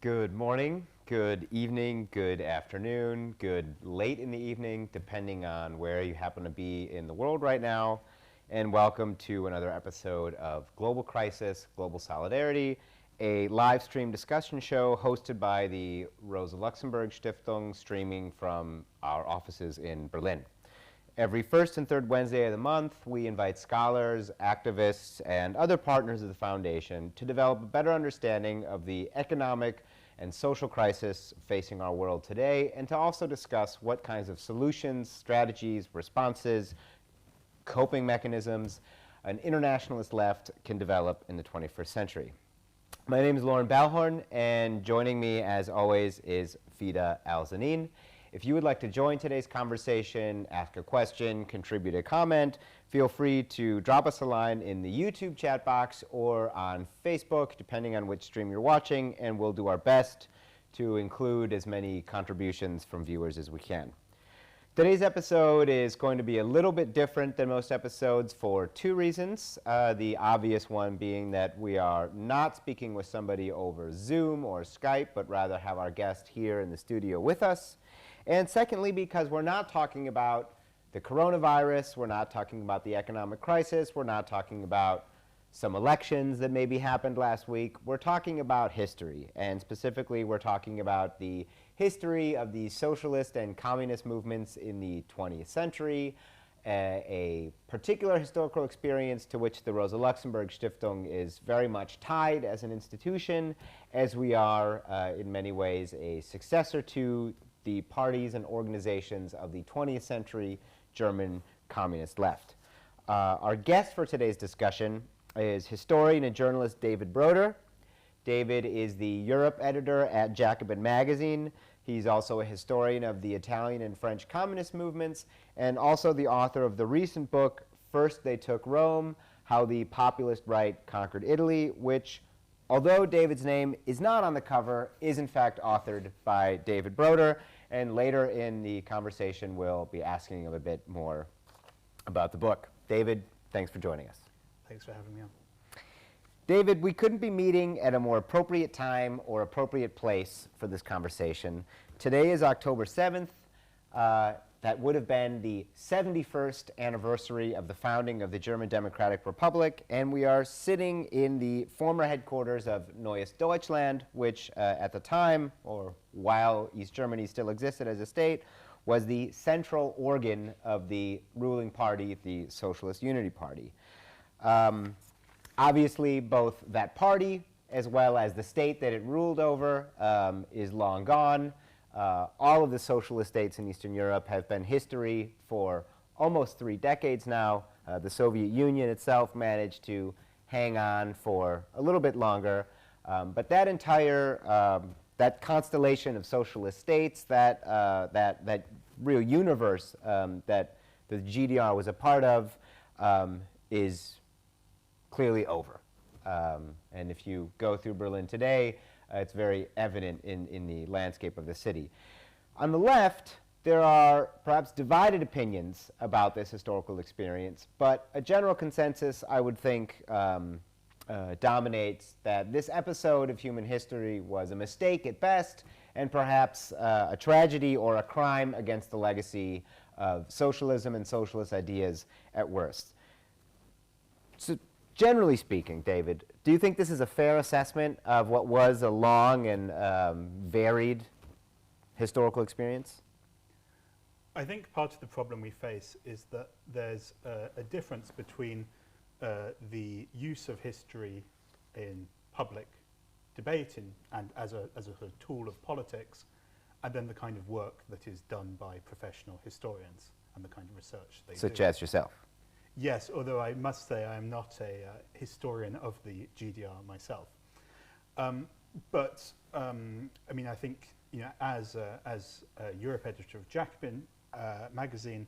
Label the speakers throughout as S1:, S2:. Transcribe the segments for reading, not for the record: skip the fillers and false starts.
S1: Good morning, good evening, good afternoon, good late in the evening, depending on where you happen to be in the world right now. And welcome to another episode of Global Crisis, Global Solidarity, a live stream discussion show hosted by the Rosa-Luxemburg-Stiftung, streaming from our offices in Berlin. Every first and third Wednesday of the month, we invite scholars, activists, and other partners of the foundation to develop a better understanding of the economic and social crisis facing our world today, and to also discuss what kinds of solutions, strategies, responses, coping mechanisms an internationalist left can develop in the 21st century. My name is Lauren Balhorn, and joining me, as always, is Fida Al-Zanin. If you would like to join today's conversation, ask a question, contribute a comment, feel free to drop us a line in the YouTube chat box or on Facebook, depending on which stream you're watching, and we'll do our best to include as many contributions from viewers as we can. Today's episode is going to be a little bit different than most episodes for two reasons. The obvious one being that we are not speaking with somebody over Zoom or Skype, but rather have our guest here in the studio with us. And secondly, because we're not talking about the coronavirus, we're not talking about the economic crisis, we're not talking about some elections that maybe happened last week. We're talking about history, and specifically we're talking about the history of the socialist and communist movements in the 20th century, a particular historical experience to which the Rosa-Luxemburg-Stiftung is very much tied as an institution, as we are in many ways a successor to the parties and organizations of the 20th century German communist left. Our guest for today's discussion is historian and journalist David Broder. David is the Europe editor at Jacobin magazine. He's also a historian of the Italian and French communist movements, and also the author of the recent book, First They Took Rome, How the Populist Right Conquered Italy, which, although David's name is not on the cover, is in fact authored by David Broder. And later in the conversation, we'll be asking him a bit more about the book. David, thanks for joining us.
S2: Thanks for having me on.
S1: David, we couldn't be meeting at a more appropriate time or appropriate place for this conversation. Today is October 7th. That would have been the 71st anniversary of the founding of the German Democratic Republic, and we are sitting in the former headquarters of Neues Deutschland, which at the time, or while East Germany still existed as a state, was the central organ of the ruling party, the Socialist Unity Party. Obviously, both that party as well as the state that it ruled over is long gone. All of the socialist states in Eastern Europe have been history for almost 3 decades now. The Soviet Union itself managed to hang on for a little bit longer. But that entire, that constellation of socialist states, that real universe that the GDR was a part of is clearly over. And if you go through Berlin today, it's very evident in the landscape of the city. On the left, there are perhaps divided opinions about this historical experience, but a general consensus, I would think, dominates that this episode of human history was a mistake at best, and perhaps a tragedy or a crime against the legacy of socialism and socialist ideas at worst. So, generally speaking, David, do you think this is a fair assessment of what was a long and varied historical experience?
S2: I think part of the problem we face is that there's a difference between the use of history in public debate and as a sort of tool of politics, and then the kind of work that is done by professional historians and the kind of research they do.
S1: Such as yourself.
S2: Yes, although I must say I am not a historian of the GDR myself. I mean, I think, you know, as Europe editor of Jacobin magazine,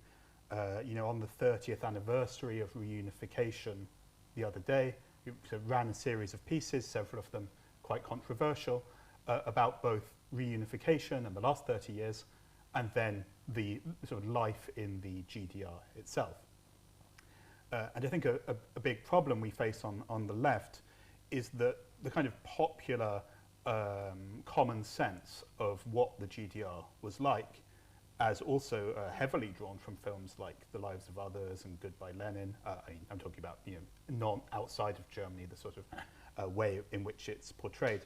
S2: you know, on the 30th anniversary of reunification the other day, we ran a series of pieces, several of them quite controversial, about both reunification and the last 30 years, and then the sort of life in the GDR itself. And I think a big problem we face on the left is that the kind of popular common sense of what the GDR was like, as also heavily drawn from films like The Lives of Others and Goodbye Lenin. I'm talking about outside of Germany, the sort of way in which it's portrayed.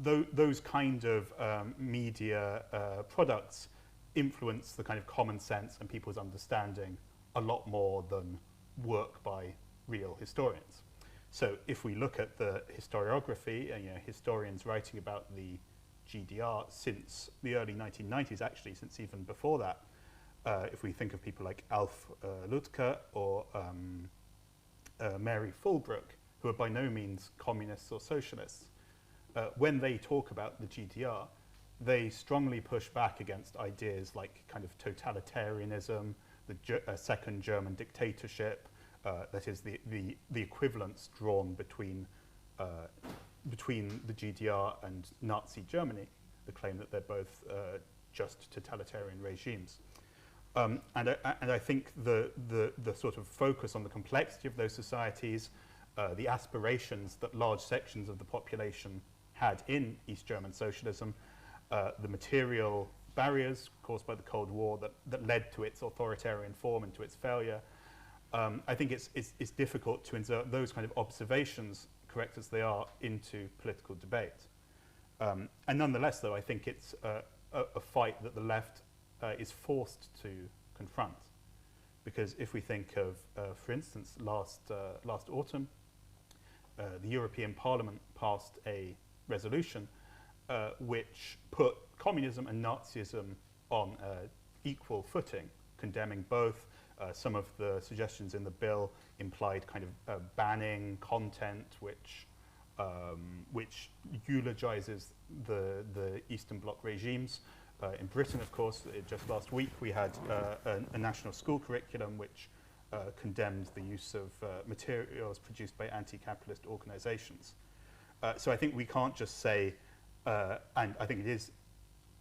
S2: Those kind of media products influence the kind of common sense and people's understanding a lot more than work by real historians. So if we look at the historiography, historians writing about the GDR since the early 1990s, actually since even before that, if we think of people like Alf Lüdtke or Mary Fulbrook, who are by no means communists or socialists, when they talk about the GDR, they strongly push back against ideas like kind of totalitarianism, the second German dictatorship, that is the equivalence drawn between the GDR and Nazi Germany, the claim that they're both just totalitarian regimes. And I think the sort of focus on the complexity of those societies, the aspirations that large sections of the population had in East German socialism, the material barriers caused by the Cold War that led to its authoritarian form and to its failure. I think it's difficult to insert those kind of observations, correct as they are, into political debate. And nonetheless, though, I think it's a fight that the left is forced to confront. Because if we think of, for instance, last autumn, the European Parliament passed a resolution which put communism and Nazism on equal footing, condemning both. Some of the suggestions in the bill implied kind of banning content which eulogizes the Eastern Bloc regimes. In Britain, of course, just last week we had a national school curriculum which condemned the use of materials produced by anti-capitalist organizations. So I think we can't just say, and I think it is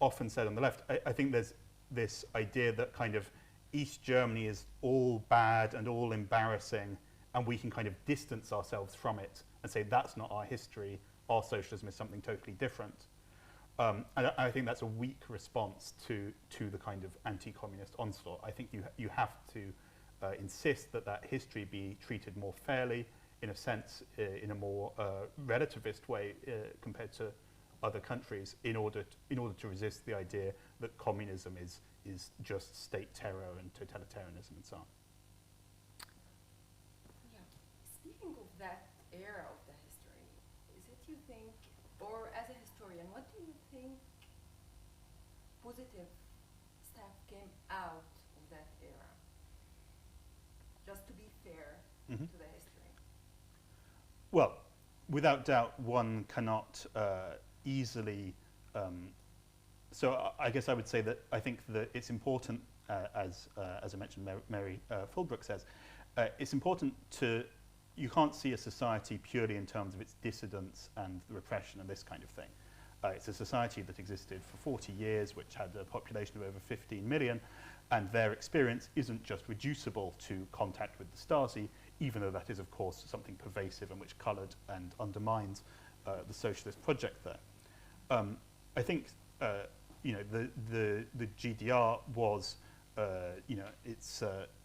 S2: often said on the left, I think there's this idea that kind of East Germany is all bad and all embarrassing, and we can kind of distance ourselves from it and say that's not our history, our socialism is something totally different. And I think that's a weak response to the kind of anti-communist onslaught. I think you have to insist that history be treated more fairly, in a sense, in a more relativist way compared to other countries, in order to resist the idea that communism is just state terror and totalitarianism and so on.
S3: Yeah. Speaking of that era of the history, is it you think, or as a historian, what do you think positive stuff came out of that era? Just to be fair to the history.
S2: Well, without doubt, one cannot easily. So I guess I would say that I think that it's important, as I mentioned, Mary Fulbrook says, it's important to. You can't see a society purely in terms of its dissidence and the repression and this kind of thing. It's a society that existed for 40 years, which had a population of over 15 million, and their experience isn't just reducible to contact with the Stasi, even though that is, of course, something pervasive and which coloured and undermines the socialist project there. I think the GDR was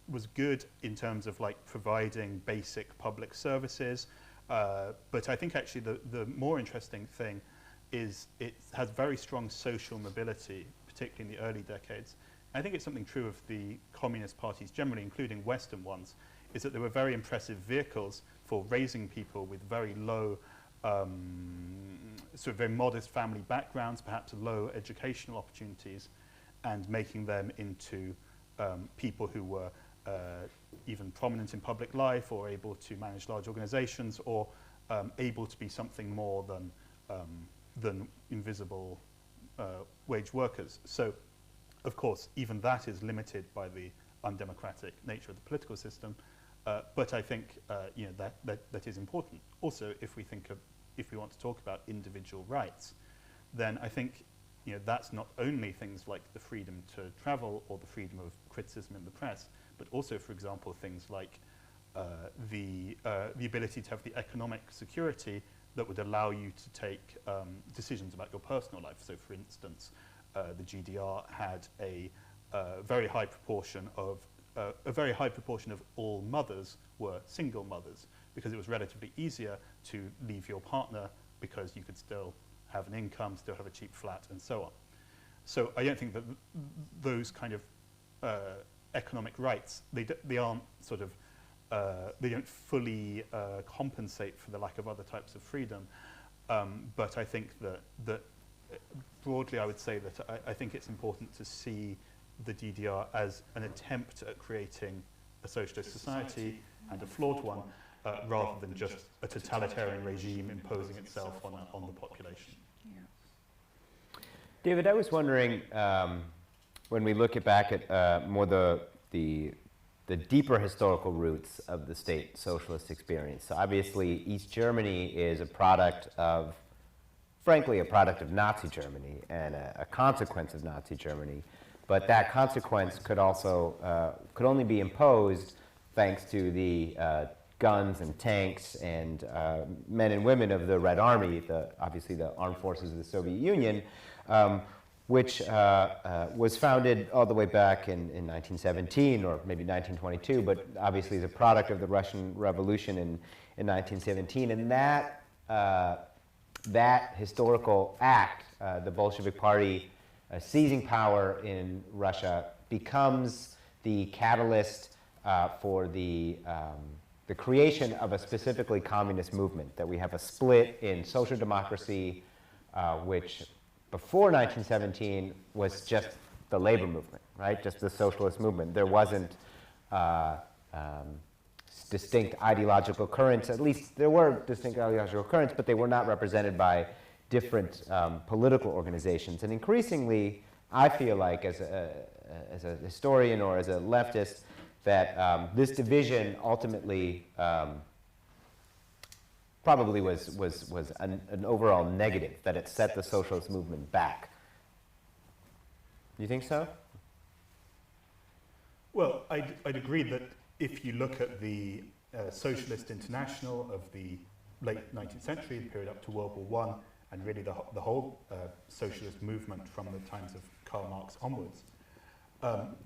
S2: was good in terms of like providing basic public services, but I think actually the more interesting thing is it has very strong social mobility, particularly in the early decades. I think it's something true of the communist parties generally, including Western ones, is that they were very impressive vehicles for raising people with very low, sort of very modest family backgrounds, perhaps low educational opportunities, and making them into people who were even prominent in public life or able to manage large organizations or able to be something more than invisible wage workers. So, of course, even that is limited by the undemocratic nature of the political system. But I think that is important. Also, if we want to talk about individual rights, then I think that's not only things like the freedom to travel or the freedom of criticism in the press, but also, for example, things like the ability to have the economic security that would allow you to take decisions about your personal life. So, for instance, the GDR had a very high proportion of all mothers were single mothers, because it was relatively easier to leave your partner because you could still have an income, still have a cheap flat, and so on. So I don't think that those kind of economic rights, they aren't sort of, they don't fully compensate for the lack of other types of freedom. But I think that broadly I would say that I think it's important to see the DDR as an attempt at creating a socialist society, and a flawed one, rather than just a totalitarian regime imposing itself on the population.
S3: Yeah.
S1: David, I was wondering, when we look back at more the deeper historical roots of the state socialist experience. So obviously, East Germany is a product of, frankly, a product of Nazi Germany and a consequence of Nazi Germany. But that consequence could also, could only be imposed thanks to the guns and tanks and men and women of the Red Army, obviously the armed forces of the Soviet Union, which was founded all the way back in 1917 or maybe 1922, but obviously is a product of the Russian Revolution in 1917. And that historical act, the Bolshevik Party seizing power in Russia, becomes the catalyst for the creation of a specifically communist movement, that we have a split in social democracy, which before 1917 was just the labor movement, right? Just the socialist movement. There wasn't distinct ideological currents. At least there were distinct ideological currents, but they were not represented by different political organizations. And increasingly, I feel like as a historian or as a leftist, that this division ultimately probably was an overall negative, that it set the socialist movement back. You think so?
S2: Well, I'd agree that if you look at the Socialist International of the late 19th century, the period up to World War I, and really the whole socialist movement from the times of Karl Marx onwards,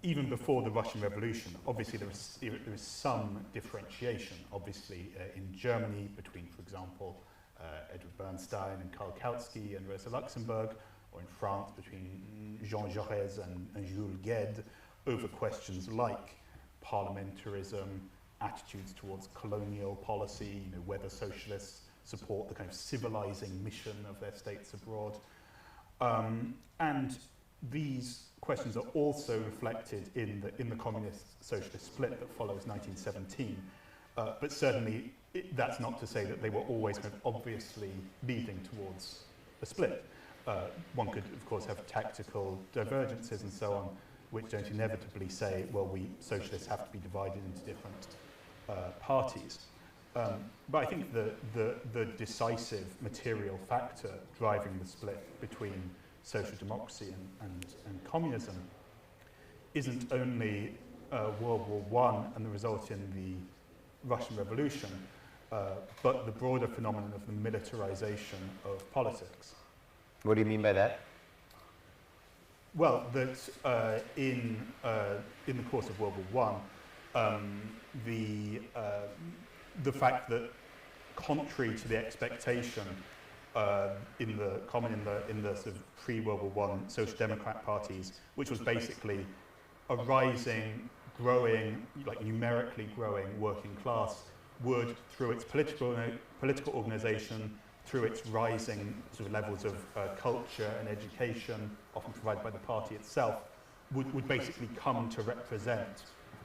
S2: even before the Russian Revolution, obviously there is some differentiation, obviously in Germany between, for example, Edward Bernstein and Karl Kautsky and Rosa-Luxemburg, or in France between Jean Jaurès and Jules Guesde, over questions like parliamentarism, attitudes towards colonial policy, whether socialists support the kind of civilizing mission of their states abroad. And these questions are also reflected in the communist-socialist split that follows 1917. But certainly, that's not to say that they were always kind of obviously leading towards a split. One could, of course, have tactical divergences and so on, which don't inevitably say, well, we socialists have to be divided into different parties. But I think the decisive material factor driving the split between social democracy and communism isn't only World War I and the result in the Russian Revolution, but the broader phenomenon of the militarization of politics.
S1: What do you mean by that?
S2: Well, that in the course of World War I, the fact that, contrary to the expectation in the sort of pre-World War I social democrat parties, which was basically a rising, growing, like numerically growing working class, would, through its political organization, through its rising sort of levels of culture and education, often provided by the party itself, would basically come to represent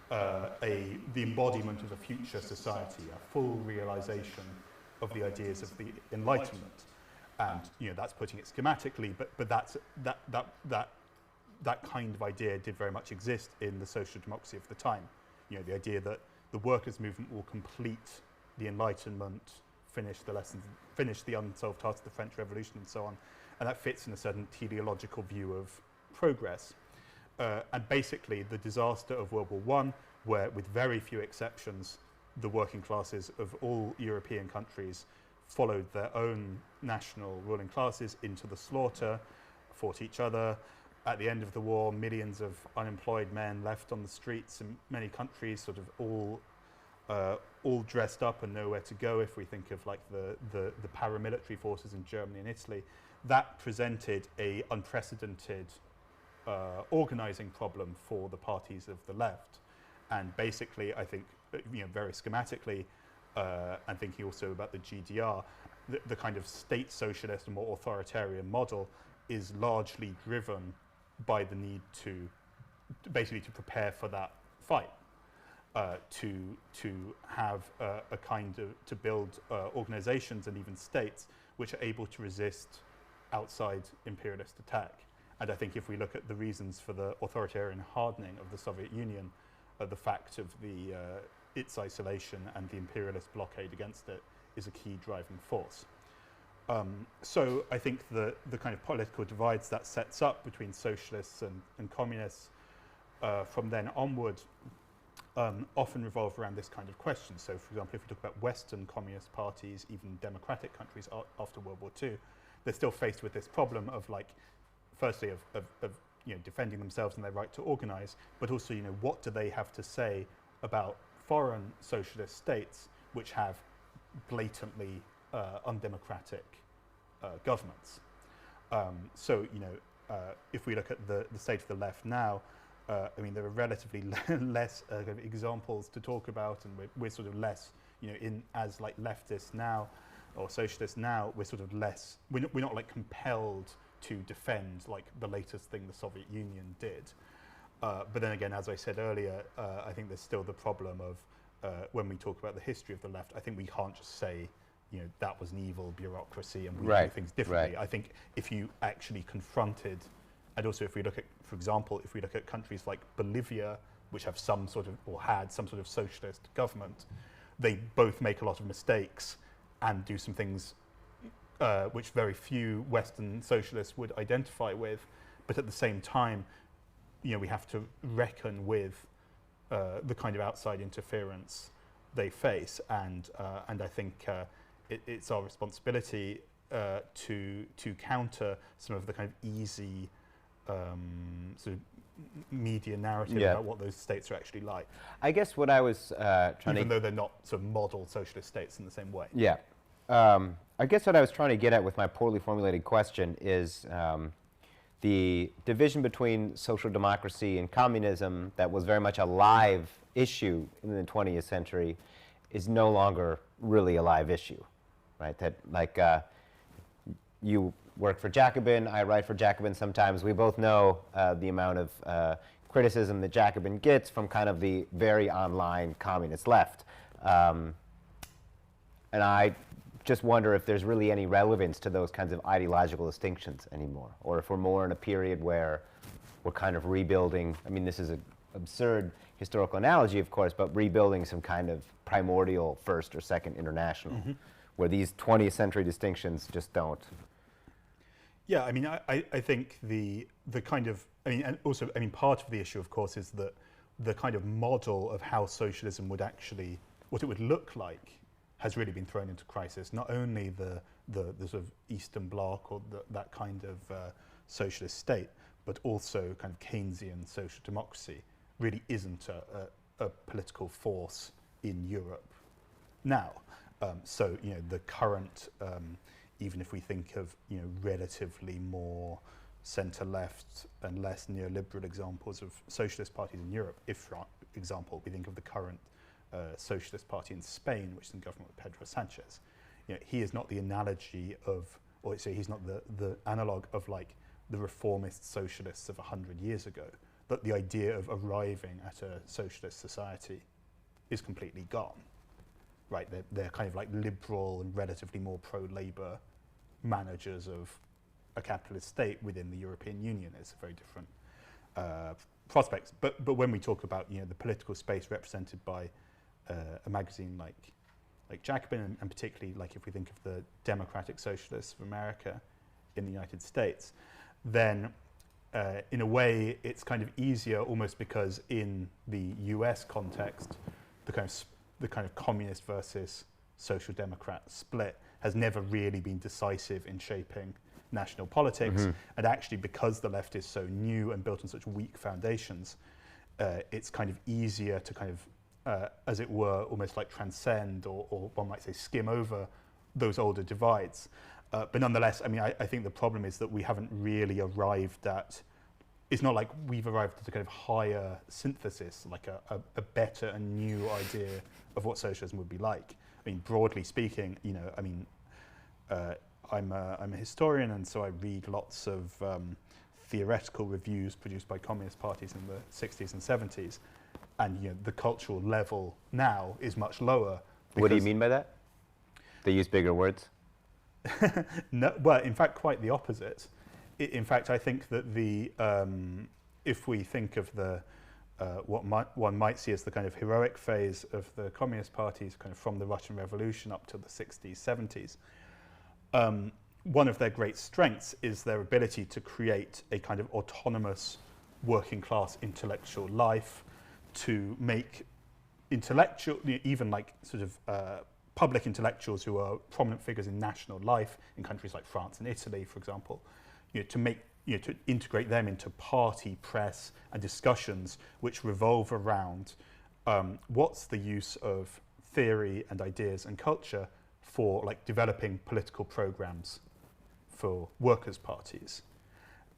S2: the embodiment of a future society, a full realization of the ideas of the Enlightenment. And that's putting it schematically, but that kind of idea did very much exist in the social democracy of the time. The idea that the workers' movement will complete the Enlightenment, finish the lessons, finish the unsolved tasks of the French Revolution, and so on. And that fits in a certain teleological view of progress. And basically, the disaster of World War I, where, with very few exceptions, the working classes of all European countries followed their own national ruling classes into the slaughter, fought each other. At the end of the war, millions of unemployed men left on the streets in many countries, sort of all dressed up and nowhere to go. If we think of like the paramilitary forces in Germany and Italy, that presented a unprecedented organizing problem for the parties of the left. And basically, I think, very schematically, and thinking also about the GDR, the kind of state socialist and more authoritarian model is largely driven by the need to basically to prepare for that fight, to have a kind of, to build organizations and even states which are able to resist outside imperialist attack. And I think if we look at the reasons for the authoritarian hardening of the Soviet Union, the fact of its isolation and the imperialist blockade against it is a key driving force. So I think the kind of political divides that sets up between socialists and communists from then onward often revolve around this kind of question. So, for example, if we talk about Western communist parties, even democratic countries after World War II, they're still faced with this problem of, like, firstly of defending themselves and their right to organize, but also, what do they have to say about foreign socialist states which have blatantly undemocratic governments. So, if we look at the state of the left now, there are relatively less examples to talk about, and we're sort of less, as like leftists now or socialists now, we're sort of less, we're not like compelled to defend like the latest thing the Soviet Union did. But then again, as I said earlier, I think there's still the problem of when we talk about the history of the left, I think we can't just say, that was an evil bureaucracy and we do things differently. I think if you actually confronted, and also if we look at, for example, if we look at countries like Bolivia, which have some sort of, or had some sort of socialist government, they both make a lot of mistakes and do some things which very few Western socialists would identify with. But at the same time, we have to reckon with the kind of outside interference they face, and I think it's our responsibility to counter some of the kind of easy sort of media narrative about what those states are actually like.
S1: I guess what I was
S2: even though they're not sort of model socialist states in the same way.
S1: Yeah. I guess what I was trying to get at with my poorly formulated question is the division between social democracy and communism that was very much a live issue in the 20th century is no longer really a live issue, right? That, like, you work for Jacobin, I write for Jacobin sometimes. We both know the amount of criticism that Jacobin gets from kind of the very online communist left. And I just wonder if there's really any relevance to those kinds of ideological distinctions anymore, or if we're more in a period where we're kind of rebuilding, I mean, this is an absurd historical analogy, of course, but rebuilding some kind of primordial first or second international, where these 20th century distinctions just don't.
S2: Yeah, I mean, I think the kind of, and also, part of the issue, of course, is that the kind of model of how socialism would actually, what it would look like, has really been thrown into crisis. Not only the sort of Eastern Bloc or that kind of socialist state, but also kind of Keynesian social democracy really isn't a political force in Europe now. So, the current, even if we think of, relatively more centre-left and less neoliberal examples of socialist parties in Europe, if, for example, we think of the current socialist party in Spain, which is in government with Pedro Sanchez, he is not the analogy of, or say he's not the analogue of like the reformist socialists of 100 years ago. That the idea of arriving at a socialist society is completely gone, right? They're kind of like liberal and relatively more pro-labor managers of a capitalist state within the European Union. It's a very different prospects. But when we talk about the political space represented by a magazine like Jacobin, and particularly like if we think of the Democratic Socialists of America in the United States, then in a way it's kind of easier almost because in the US context, the kind of communist versus social democrat split has never really been decisive in shaping national politics. And actually, because the left is so new and built on such weak foundations, it's kind of easier to kind of, as it were, almost like transcend or one might say skim over those older divides. But nonetheless, I mean, I think the problem is that we haven't really arrived at, it's not like we've arrived at a kind of higher synthesis, like a better and new idea of what socialism would be like. I mean, broadly speaking, you know, I mean, I'm a historian, and so I read lots of theoretical reviews produced by communist parties in the 60s and 70s, and you know, the cultural level now is much lower.
S1: What do you mean by that? They use bigger words?
S2: No, well, in fact, quite the opposite. In fact, I think that if we think of one might see as the kind of heroic phase of the communist parties, kind of from the Russian Revolution up to the 60s, 70s, one of their great strengths is their ability to create a kind of autonomous working class intellectual life, to make intellectual, even like sort of public intellectuals who are prominent figures in national life in countries like France and Italy, for example, you know, to make, you know, to integrate them into party press and discussions which revolve around what's the use of theory and ideas and culture for like developing political programs for workers' parties.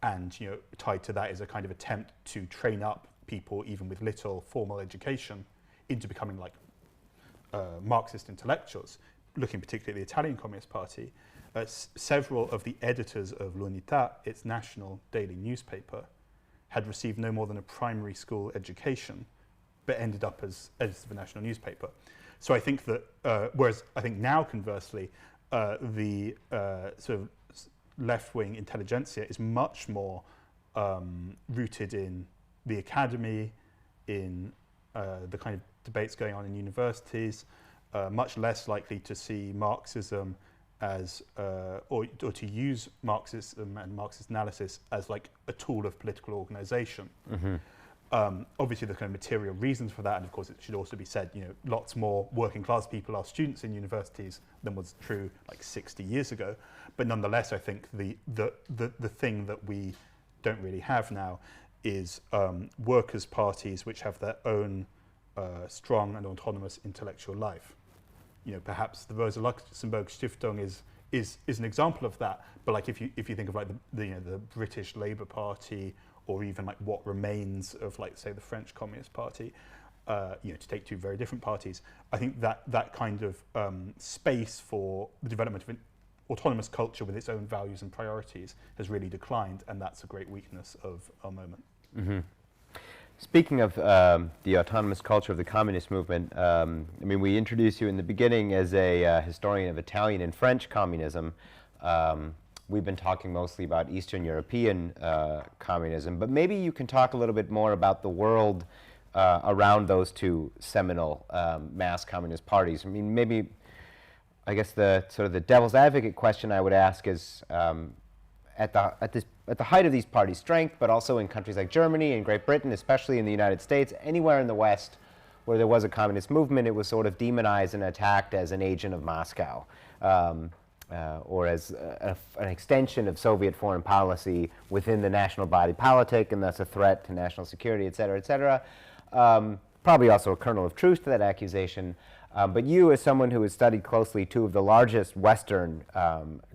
S2: And you know, tied to that is a kind of attempt to train up people, even with little formal education, into becoming like Marxist intellectuals. Looking particularly at the Italian Communist Party, several of the editors of l'Unità, its national daily newspaper, had received no more than a primary school education, but ended up as editors of a national newspaper. So I think that, whereas I think now, conversely, the sort of left-wing intelligentsia is much more rooted in the academy, in the kind of debates going on in universities, much less likely to see Marxism as, or to use Marxism and Marxist analysis as like a tool of political organization. Obviously, the kind of material reasons for that, and of course, it should also be said, you know, lots more working class people are students in universities than was true like 60 years ago. But nonetheless, I think the thing that we don't really have now is workers' parties which have their own strong and autonomous intellectual life. You know, perhaps the Rosa-Luxemburg-Stiftung is an example of that. But like if you think of like the British Labour Party, or even like what remains of like say the French Communist Party, you know, to take two very different parties, I think that kind of space for the development of an autonomous culture with its own values and priorities has really declined, and that's a great weakness of our moment.
S1: Speaking of the autonomous culture of the communist movement, I mean, we introduced you in the beginning as a historian of Italian and French communism. We've been talking mostly about Eastern European communism, but maybe you can talk a little bit more about the world around those two seminal mass communist parties. I mean, maybe, I guess the sort of the devil's advocate question I would ask is, at the height of these parties' strength, but also in countries like Germany and Great Britain, especially in the United States, anywhere in the West where there was a communist movement, it was sort of demonized and attacked as an agent of Moscow, or as an extension of Soviet foreign policy within the national body politic, and thus a threat to national security, et cetera, et cetera. Probably also a kernel of truth to that accusation. But you, as someone who has studied closely two of the largest Western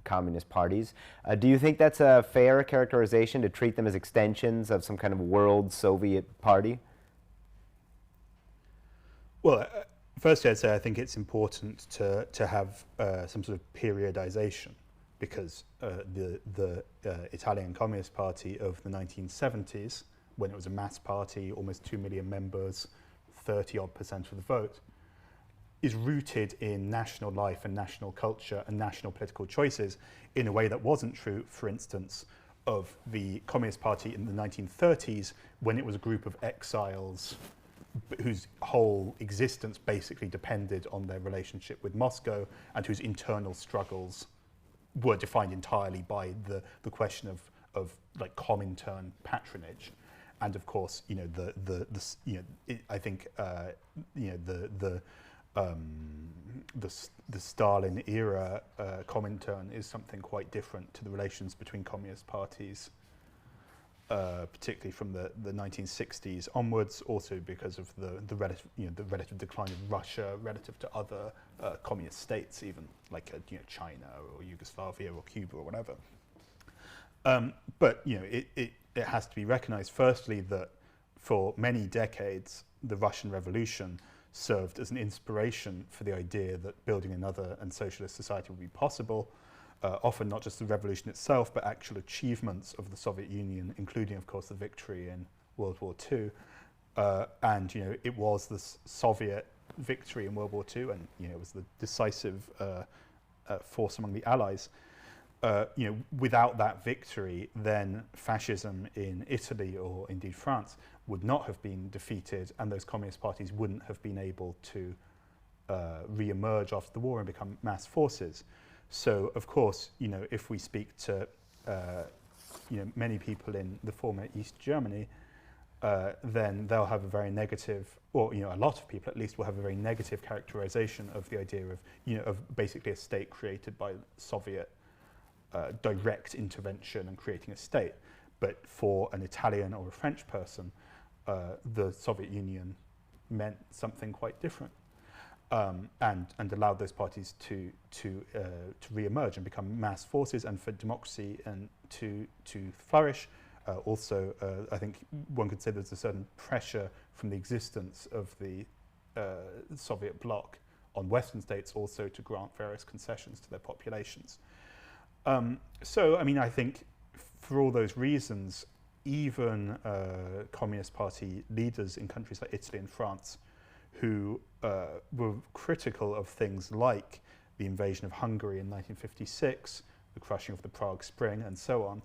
S1: communist parties, do you think that's a fair characterization, to treat them as extensions of some kind of world Soviet party?
S2: Well, firstly, I'd say I think it's important to have some sort of periodization, because the Italian Communist Party of the 1970s, when it was a mass party, almost 2 million members, 30-odd% of the vote, is rooted in national life and national culture and national political choices in a way that wasn't true, for instance, of the Communist Party in the 1930s, when it was a group of exiles whose whole existence basically depended on their relationship with Moscow, and whose internal struggles were defined entirely by the question of like Comintern patronage. And of course, you know, I think you know, the Stalin era Comintern is something quite different to the relations between communist parties, particularly from the 1960s onwards. Also because of the relative decline of Russia relative to other communist states, even like China or Yugoslavia or Cuba or whatever. But it has to be recognized, firstly, that for many decades the Russian Revolution served as an inspiration for the idea that building another and socialist society would be possible, often not just the revolution itself, but actual achievements of the Soviet Union, including, of course, the victory in World War II. And it was the Soviet victory in World War II, and it was the decisive force among the Allies. Without that victory, then fascism in Italy or indeed France would not have been defeated, and those communist parties wouldn't have been able to re-emerge after the war and become mass forces. So, of course, if we speak to many people in the former East Germany, then they'll have a very negative, or a lot of people at least will have a very negative characterization of the idea of of basically a state created by Soviet direct intervention and creating a state. But for an Italian or a French person, the Soviet Union meant something quite different, and allowed those parties to re-emerge and become mass forces, and for democracy and to flourish. Also, I think one could say there's a certain pressure from the existence of the Soviet bloc on Western states also to grant various concessions to their populations. So, I think for all those reasons, even Communist Party leaders in countries like Italy and France who were critical of things like the invasion of Hungary in 1956, the crushing of the Prague Spring, and so on,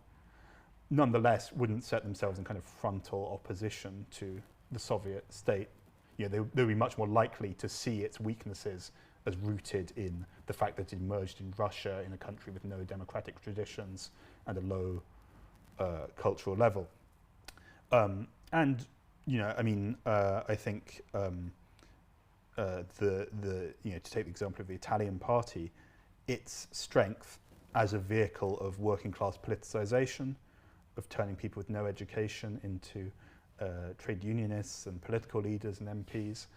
S2: nonetheless wouldn't set themselves in kind of frontal opposition to the Soviet state. They would be much more likely to see its weaknesses as rooted in the fact that it emerged in Russia, in a country with no democratic traditions and a low cultural level. I think to take the example of the Italian party, its strength as a vehicle of working class politicization, of turning people with no education into trade unionists and political leaders and MPs,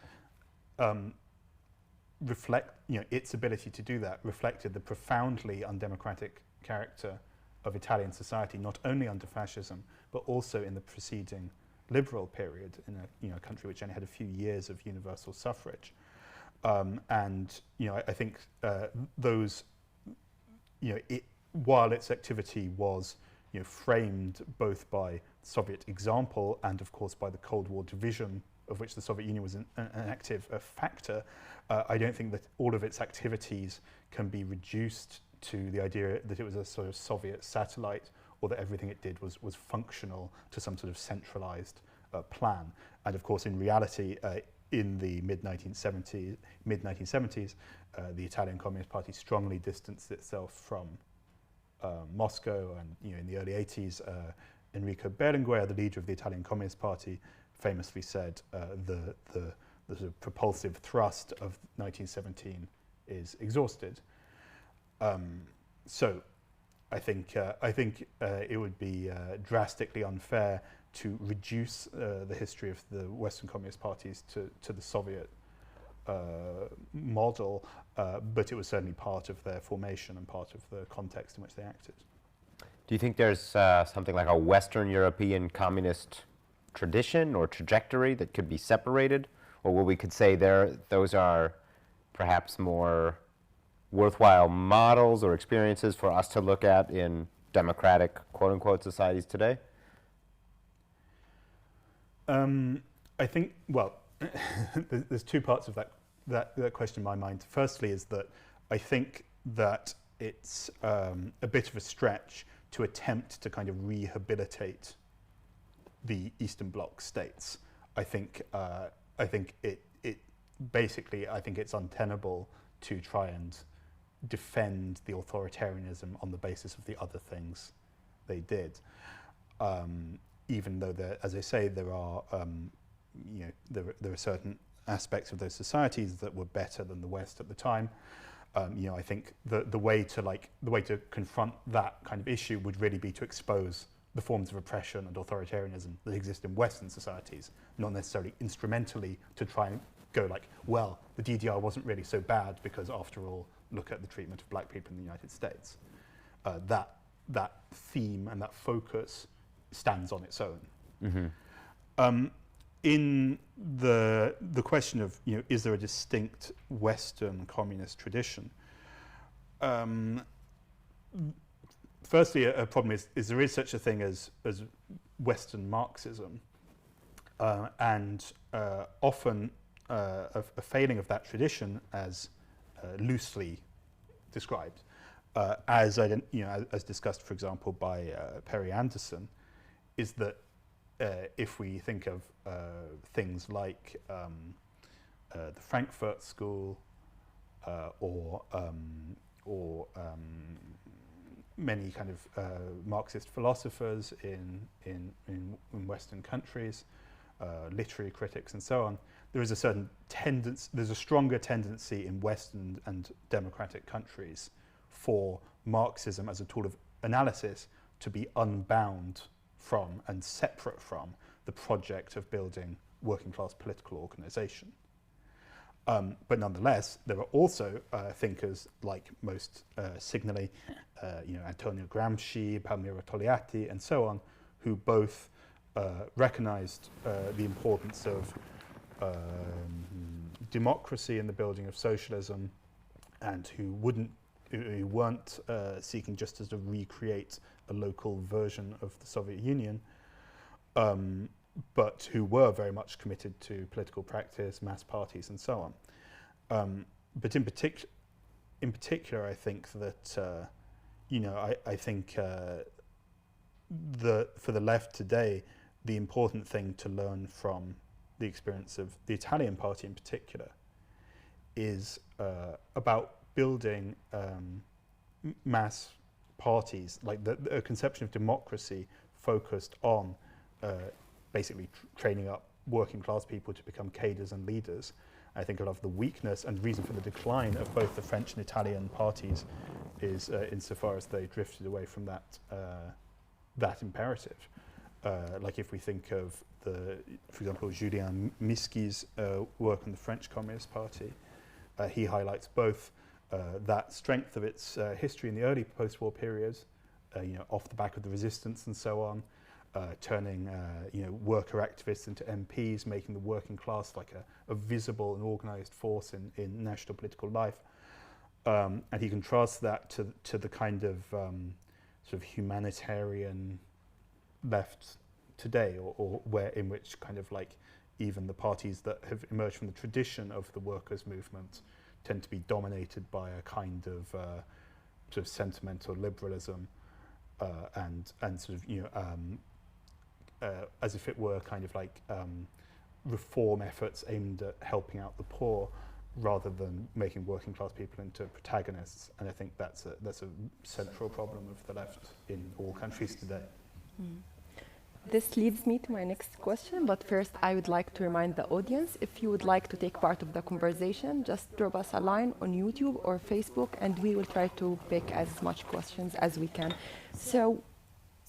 S2: its ability to do that reflected the profoundly undemocratic character of Italian society, not only under fascism, but also in the preceding liberal period in a country which only had a few years of universal suffrage. I think those, while its activity was framed both by Soviet example and, of course, by the Cold War division of which the Soviet Union was an active factor, I don't think that all of its activities can be reduced to the idea that it was a sort of Soviet satellite, or that everything it did was functional to some sort of centralized plan. And of course, in reality, in the mid-1970s, the Italian Communist Party strongly distanced itself from Moscow, and in the early 80s, Enrico Berlinguer, the leader of the Italian Communist Party, famously said the sort of propulsive thrust of 1917 is exhausted. So I think it would be drastically unfair to reduce the history of the Western Communist parties to the Soviet model, but it was certainly part of their formation and part of the context in which they acted.
S1: Do you think there's something like a Western European communist tradition or trajectory that could be separated? Or where we could say those are perhaps more worthwhile models or experiences for us to look at in democratic, quote-unquote, societies today?
S2: I think, well, there's two parts of that question in my mind. Firstly is that I think that it's a bit of a stretch to attempt to kind of rehabilitate the Eastern Bloc states. I think it's untenable to try and defend the authoritarianism on the basis of the other things they did. Even though, as I say, there are certain aspects of those societies that were better than the West at the time. I think the way to confront that kind of issue would really be to expose the forms of oppression and authoritarianism that exist in Western societies, not necessarily instrumentally to try and go like, well, the DDR wasn't really so bad because, after all, look at the treatment of black people in the United States. That theme and that focus stands on its own.
S1: Mm-hmm.
S2: In the question of, is there a distinct Western communist tradition? Firstly, a problem is there is such a thing as Western Marxism, and often a failing of that tradition, as loosely described, as discussed, for example, by Perry Anderson, is that if we think of things like the Frankfurt School or many kind of Marxist philosophers in Western countries, literary critics and so on, there is a certain tendency, there's a stronger tendency in Western and democratic countries for Marxism as a tool of analysis to be unbound from and separate from the project of building working class political organization. But nonetheless, there are also thinkers like, most signally, Antonio Gramsci, Palmiro Togliatti, and so on, who both recognized the importance of democracy in the building of socialism, and who weren't seeking just to recreate a local version of the Soviet Union, but who were very much committed to political practice, mass parties, and so on. But in particular, I think that I think for the left today, the important thing to learn from the experience of the Italian party in particular is about building mass parties, like a conception of democracy focused on basically training up working class people to become cadres and leaders. I think a lot of the weakness and reason for the decline of both the French and Italian parties is insofar as they drifted away from that imperative. Like if we think of for example, Julien Miski's work on the French Communist Party, he highlights both that strength of its history in the early post-war periods, off the back of the resistance and so on, turning worker activists into MPs, making the working class like a visible and organized force in national political life. And he contrasts that to the kind of sort of humanitarian left today, or in which kind of like even the parties that have emerged from the tradition of the workers' movement tend to be dominated by a kind of sort of sentimental liberalism, and sort of as if it were kind of like reform efforts aimed at helping out the poor, rather than making working class people into protagonists. And I think that's a central problem of the left in all countries today.
S4: Mm. This leads me to my next question, but first I would like to remind the audience, if you would like to take part of the conversation, just drop us a line on YouTube or Facebook, and we will try to pick as much questions as we can. So,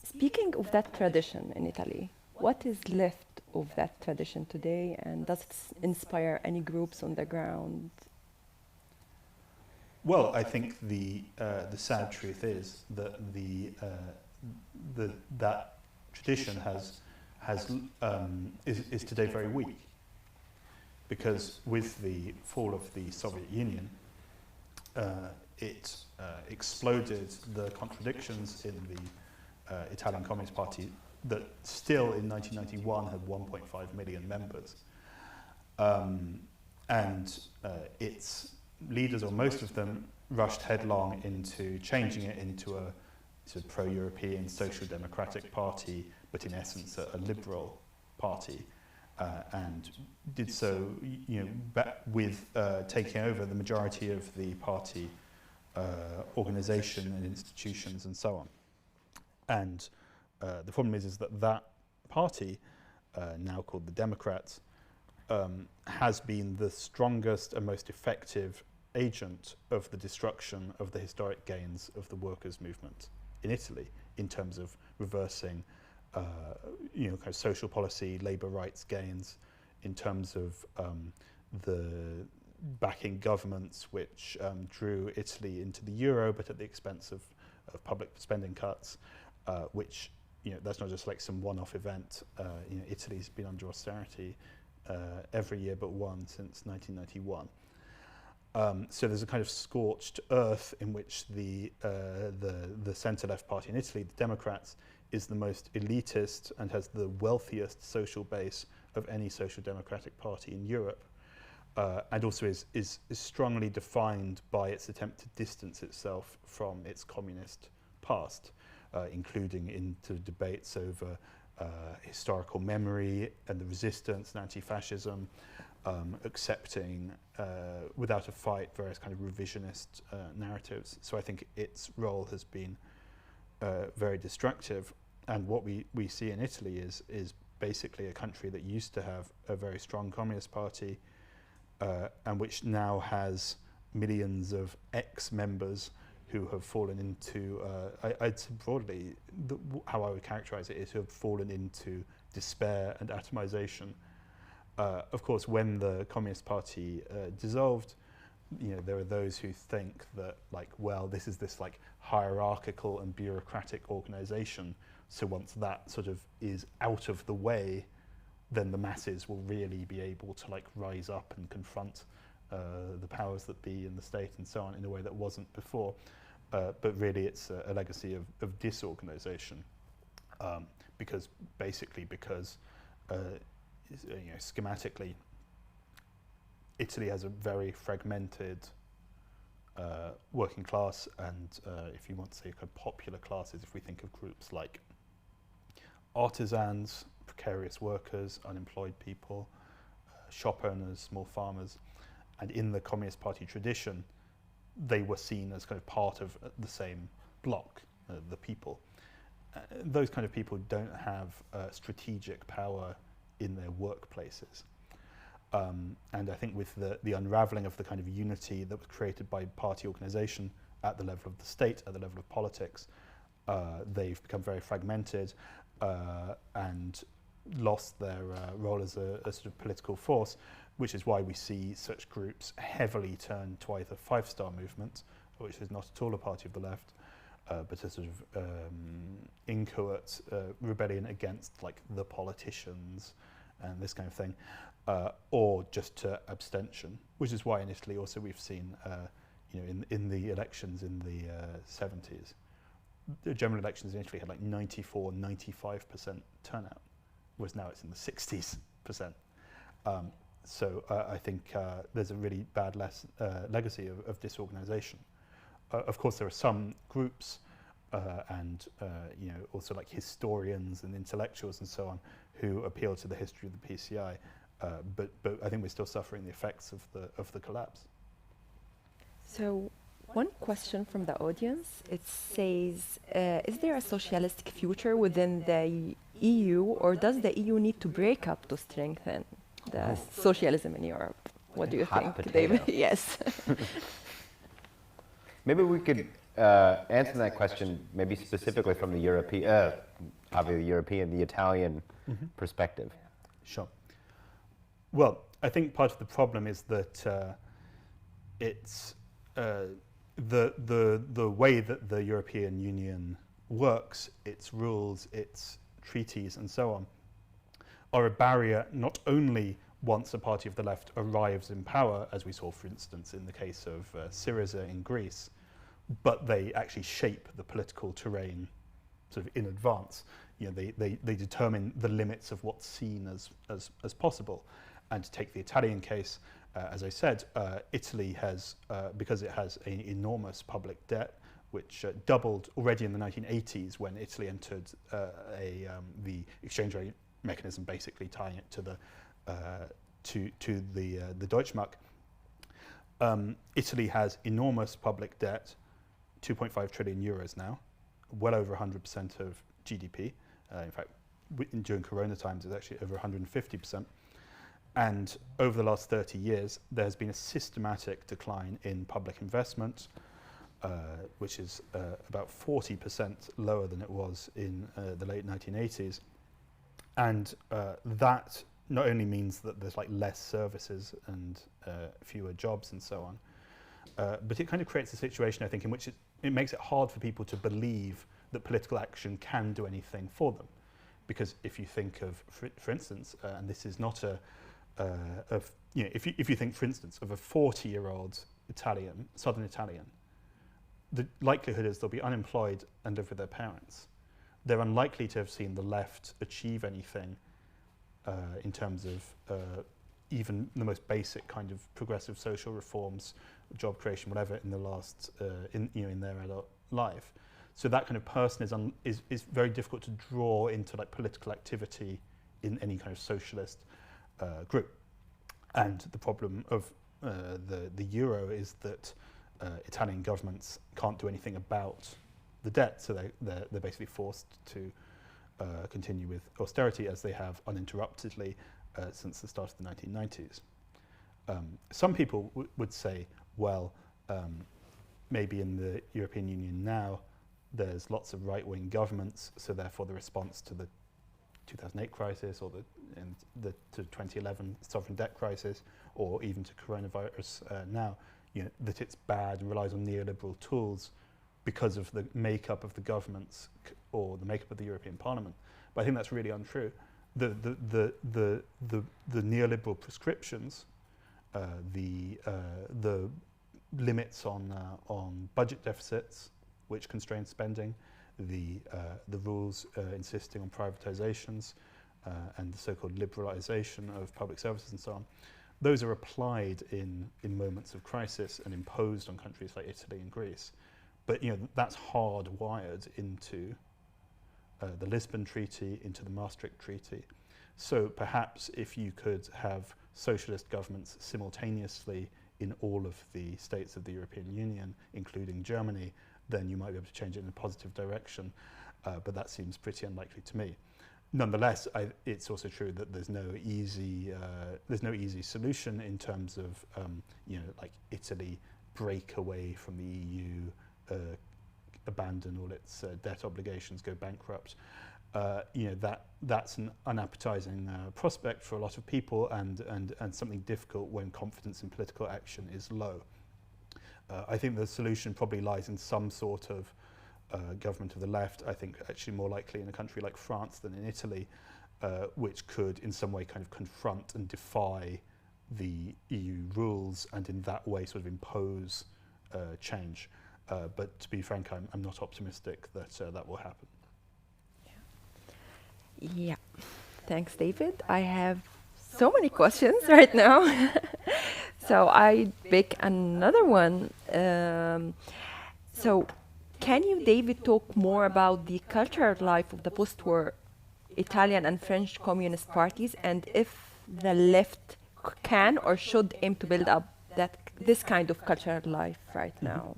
S4: speaking of that tradition in Italy, what is left of that tradition today, and does it inspire any groups on the ground?
S2: Well, I think the sad truth is that that tradition is today very weak, because with the fall of the Soviet Union, it exploded the contradictions in the Italian Communist Party that still in 1991 had 1.5 million members, and its leaders, or most of them, rushed headlong into changing it into a sort of pro-European social democratic party, but in essence a liberal party, and did so, with taking over the majority of the party organization and institutions and so on. And the problem is that party, now called the Democrats, has been the strongest and most effective agent of the destruction of the historic gains of the workers' movement in Italy, in terms of reversing kind of social policy, labour rights gains, in terms of the backing governments which drew Italy into the euro, but at the expense of public spending cuts, which, that's not just like some one-off event. Italy's been under austerity every year but one since 1991. So there's a kind of scorched earth in which the centre-left party in Italy, the Democrats, is the most elitist and has the wealthiest social base of any social democratic party in Europe, and also is strongly defined by its attempt to distance itself from its communist past, including into debates over historical memory and the resistance and anti-fascism, accepting without a fight various kind of revisionist narratives. So I think its role has been very destructive, and what we see in Italy is basically a country that used to have a very strong communist party, and which now has millions of ex-members who have fallen into, I'd say broadly, how I would characterize it is who have fallen into despair and atomization. Of course, when the Communist Party dissolved, there are those who think that, this is this hierarchical and bureaucratic organization. So once that sort of is out of the way, then the masses will really be able to rise up and confront the powers that be in the state and so on in a way that wasn't before. But really, it's a legacy of disorganization, because schematically, Italy has a very fragmented working class, and if you want to say kind of popular classes, if we think of groups like artisans, precarious workers, unemployed people, shop owners, small farmers, and in the Communist Party tradition, they were seen as kind of part of the same bloc, the people. Those kind of people don't have strategic power in their workplaces. And I think with the unraveling of the kind of unity that was created by party organization at the level of the state, at the level of politics, they've become very fragmented and lost their role as a sort of political force, which is why we see such groups heavily turn to either five-star movement, which is not at all a party of the left, but a sort of inchoate rebellion against the politicians and this kind of thing, or just to abstention, which is why in Italy also we've seen, in the elections in the 70s, the general elections in Italy had 94, 95% turnout, whereas now it's in the 60s%. So I think there's a really bad legacy of disorganization. Of course, there are some groups and also historians and intellectuals and so on who appeal to the history of the PCI, but I think we're still suffering the effects of the collapse.
S4: So one question from the audience, it says, is there a socialistic future within the EU, or does the EU need to break up to strengthen the socialism in Europe? What do you think, David? Yes.
S1: Maybe we could answer that question maybe specifically from the European, the Italian perspective.
S2: Sure. Well, I think part of the problem is that it's the way that the European Union works, its rules, its treaties, and so on, are a barrier not only once a party of the left arrives in power, as we saw, for instance, in the case of Syriza in Greece, but they actually shape the political terrain sort of in advance. They determine the limits of what's seen as possible. And to take the Italian case, as I said, Italy has, because it has an enormous public debt, which doubled already in the 1980s when Italy entered the exchange rate mechanism, basically tying it to the Deutschmark. Italy has enormous public debt, 2.5 trillion euros now, well over 100% of GDP. In fact, during Corona times, it's actually over 150%. And over the last 30 years, there's been a systematic decline in public investment, which is about 40% lower than it was in the late 1980s. And that not only means that there's like less services and fewer jobs and so on, but it kind of creates a situation, I think, in which it makes it hard for people to believe that political action can do anything for them. Because if you think of, for instance, and this is not if you think, for instance, of a 40-year-old Italian, Southern Italian, the likelihood is they'll be unemployed and live with their parents. They're unlikely to have seen the left achieve anything in terms of even the most basic kind of progressive social reforms, job creation, whatever, in the last in their adult life. So that kind of person is very difficult to draw into like political activity in any kind of socialist group. And the problem of the euro is that Italian governments can't do anything about the debt, so they're basically forced to continue with austerity as they have uninterruptedly since the start of the 1990s. Some people would say, well, maybe in the European Union now there's lots of right-wing governments, so therefore the response to the 2008 crisis or the 2011 sovereign debt crisis, or even to coronavirus now, that it's bad and relies on neoliberal tools because of the makeup of the governments or the makeup of the European Parliament. But I think that's really untrue. The neoliberal prescriptions, the limits on budget deficits, which constrain spending, the rules insisting on privatizations, and the so-called liberalization of public services and so on, those are applied in moments of crisis and imposed on countries like Italy and Greece. But that's hardwired into the Lisbon Treaty, into the Maastricht Treaty. So perhaps if you could have socialist governments simultaneously in all of the states of the European Union, including Germany, then you might be able to change it in a positive direction. But that seems pretty unlikely to me. Nonetheless, it's also true that there's no easy solution in terms of like Italy break away from the EU, abandon all its debt obligations, go bankrupt. That's an unappetizing prospect for a lot of people, and something difficult when confidence in political action is low. I think the solution probably lies in some sort of government of the left. I think actually more likely in a country like France than in Italy, which could in some way kind of confront and defy the EU rules and in that way sort of impose change. But to be frank, I'm not optimistic that that will happen.
S4: Yeah, thanks, David. I have so many questions right now. So I pick another one. So can you, David, talk more about the cultural life of the post-war Italian and French communist parties, and if the left can or should aim to build up this kind of cultural life right now?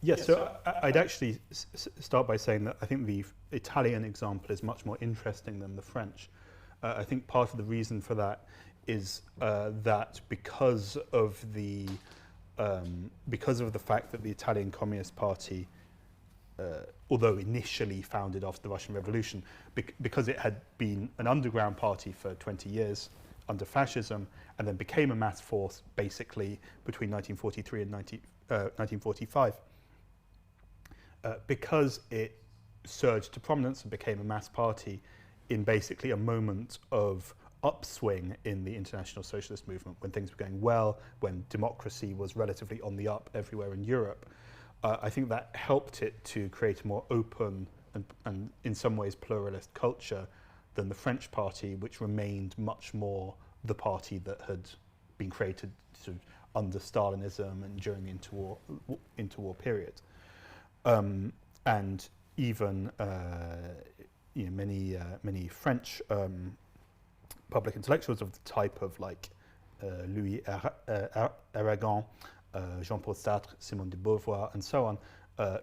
S2: Yes, so I'd actually start by saying that I think the Italian example is much more interesting than the French. I think part of the reason for that is that because of the fact that the Italian Communist Party, although initially founded after the Russian Revolution, because it had been an underground party for 20 years under fascism, and then became a mass force basically between 1943 and 1945, because it surged to prominence and became a mass party in basically a moment of upswing in the international socialist movement, when things were going well, when democracy was relatively on the up everywhere in Europe. I think that helped it to create a more open and in some ways pluralist culture than the French party, which remained much more the party that had been created sort of under Stalinism and during the interwar period. And even many French public intellectuals of the type of like Louis Aragon, Jean-Paul Sartre, Simone de Beauvoir, and so on,